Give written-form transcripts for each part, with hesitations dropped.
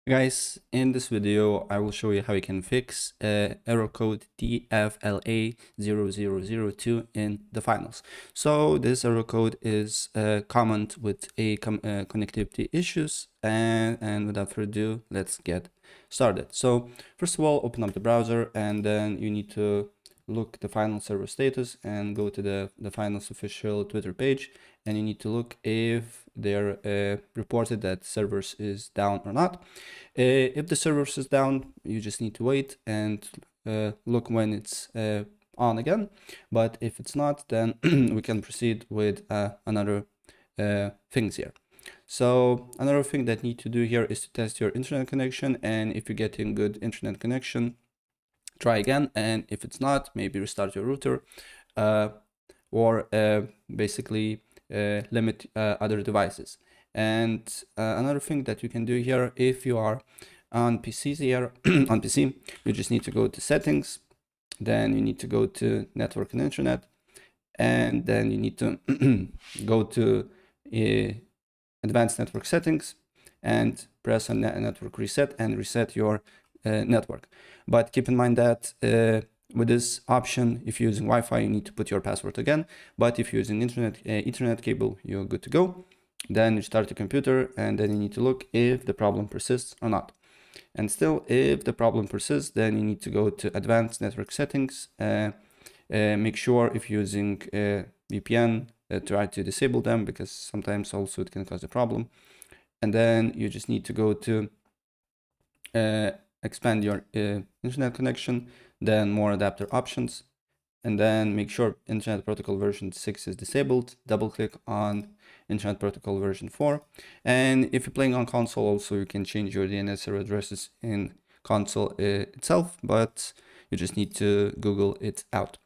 Guys, in this video, I will show you how you can fix error code TFLA0002 in the finals. So this error code is common with connectivity issues, and without further ado, let's get started. So first of all, open up the browser, and then you need to look the final server status and go to the finals official Twitter page, and you need to look if they're reported that servers is down or not. If the servers is down, you just need to wait and look when it's on again. But if it's not, then we can proceed with another things here. So another thing that you need to do here is to test your internet connection, and if you're getting good internet connection, try again, and if it's not, maybe restart your router or basically limit other devices. And another thing that you can do here, if you are on PCs here on PC, you just need to go to settings, then you need to go to network and internet, and then you need to go to advanced network settings and press on network reset and reset your network. But keep in mind that with this option, if you're using Wi-Fi, you need to put your password again. But if you're using Ethernet cable, you're good to go. Then you start your computer, and then you need to look if the problem persists or not. And still, if the problem persists, then you need to go to advanced network settings. Make sure if you're using VPN, try to disable them, because sometimes also it can cause a problem. And then you just need to go to expand your internet connection, then more adapter options, and then make sure Internet Protocol version 6 is disabled. Double click on Internet Protocol version 4. And if you're playing on console, also you can change your DNS server addresses in console itself, but you just need to Google it out.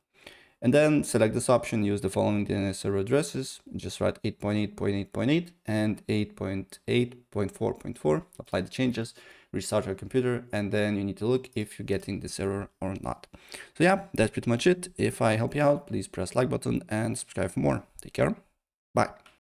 And then select this option, use the following DNS server addresses, just write 8.8.8.8 and 8.8.4.4, apply the changes, restart your computer, and then you need to look if you're getting this error or not. So yeah, that's pretty much it. If I help you out, please press like button and subscribe for more. Take care. Bye.